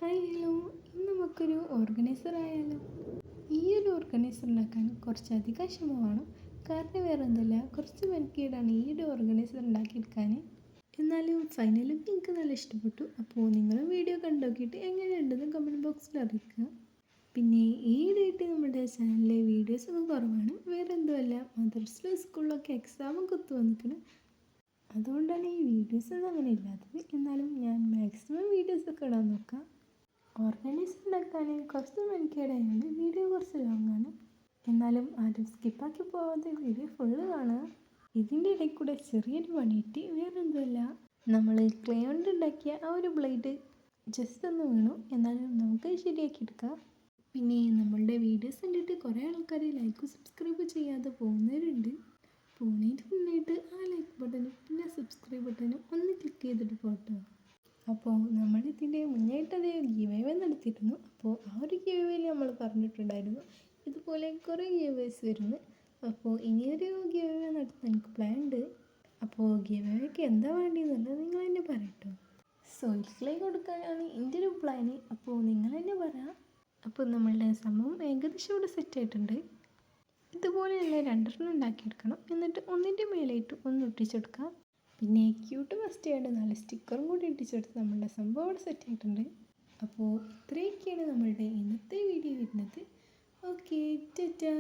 Hi hello, ഇന്ന് നമുക്കൊരു organiser ആയാലോ. ഈ ഒരു ഓർഗനൈസർ ഉണ്ടാക്കാൻ കുറച്ചധികം ക്ഷമ വേണം. കാരണം വേറെ ഒന്നുമില്ല, കുറച്ച് മെനക്കേടാണ് ഈ ഒരു ഓർഗനൈസർ ഉണ്ടാക്കിയെടുക്കാൻ. എന്നാലും ഫൈനൽ ലുക്ക് എനിക്ക് നല്ല ഇഷ്ടപ്പെട്ടു. അപ്പോൾ നിങ്ങളും വീഡിയോ കണ്ടു നോക്കിയിട്ട് എങ്ങനെയുണ്ടെന്ന് കമൻറ്റ് ബോക്സിൽ അറിയിക്കുക. പിന്നെ ഈയിടെയായിട്ട് നമ്മുടെ ചാനലിലെ വീഡിയോസൊക്കെ കുറവാണ്. വേറെ എന്തുമല്ല, മദർസിലും സ്കൂളിലൊക്കെ എക്സാമൊക്കെ ഒത്തു വന്നിരിക്കണം. അതുകൊണ്ടാണ് ഈ വീഡിയോസൊന്നും അങ്ങനെ ഇല്ലാത്തത്. എന്നാലും ഞാൻ മാക്സിമം വീഡിയോസൊക്കെ ഇടാൻ നോക്കാം. ഓർഗനൈസർ ഉണ്ടാക്കാൻ കുറച്ച് മെനക്കേടായതുകൊണ്ട് വീഡിയോ കുറച്ച് ലോങ്ങാണ്. എന്നാലും ആരും സ്കിപ്പാക്കി പോവാതെ വീഡിയോ ഫുള്ള് കാണുക. ഇതിൻ്റെ ഇടയിൽ കൂടെ ചെറിയൊരു പണിയിട്ട് വേറെ എന്തുമല്ല, നമ്മൾ ക്ലേ കൊണ്ട് ഉണ്ടാക്കിയ ആ ഒരു ബ്ലേഡ് ജസ്റ്റ് ഒന്ന് വീണു. എന്നാലും നമുക്ക് ശരിയാക്കി എടുക്കാം. പിന്നെ നമ്മളുടെ വീഡിയോസ് കണ്ടിട്ട് കുറേ ആൾക്കാർ ലൈക്കും സബ്സ്ക്രൈബ് ചെയ്യാതെ പോകുന്നവരുണ്ട്. പോകുന്നതിന് മുന്നായിട്ട് ആ ലൈക്ക് ബട്ടനും പിന്നെ സബ്സ്ക്രൈബ് ബട്ടനും ഒന്ന് ക്ലിക്ക് ചെയ്തിട്ട് പോട്ടോ. അപ്പോൾ നമ്മളിതിൻ്റെ മുന്നേറ്റത് ഗീവ് അവേ നടത്തിയിരുന്നു. അപ്പോൾ ആ ഒരു ഗീവ് അവേയിൽ നമ്മൾ പറഞ്ഞിട്ടുണ്ടായിരുന്നു ഇതുപോലെ കുറേ ഗീവ് അവേസ് വരുന്നു. അപ്പോൾ ഇനിയൊരു ഗീവ് അവേ നടത്താൻ എനിക്ക് പ്ലാൻ ഉണ്ട്. അപ്പോൾ ഗീവ് അവേക്ക് എന്താ വേണ്ടിയെന്നുള്ളത് നിങ്ങൾ തന്നെ പറയട്ടോ. സോയിൽ ക്ലേ കൊടുക്കാനാണ് എൻ്റെ ഒരു പ്ലാന്. അപ്പോൾ നിങ്ങൾ തന്നെ പറയാം. അപ്പോൾ നമ്മളുടെ സംഭവം ഏകദേശം ഇവിടെ സെറ്റായിട്ടുണ്ട്. ഇതുപോലെയുള്ള രണ്ടെണ്ണം ഉണ്ടാക്കിയെടുക്കണം. എന്നിട്ട് ഒന്നിൻ്റെ മേലായിട്ട് ഒന്ന് ഒട്ടിച്ചെടുക്കാം. പിന്നെ ക്യൂട്ട് മസ്റ്റായിട്ട് നല്ല സ്റ്റിക്കറും കൂടി ഒട്ടിച്ചെടുത്ത് നമ്മളുടെ സംഭവം അവിടെ സെറ്റായിട്ടുണ്ട്. അപ്പോൾ ഇത്രയൊക്കെയാണ് നമ്മളുടെ ഇന്നത്തെ വീഡിയോ വരുന്നത്. ഓക്കെ, ടാറ്റാ.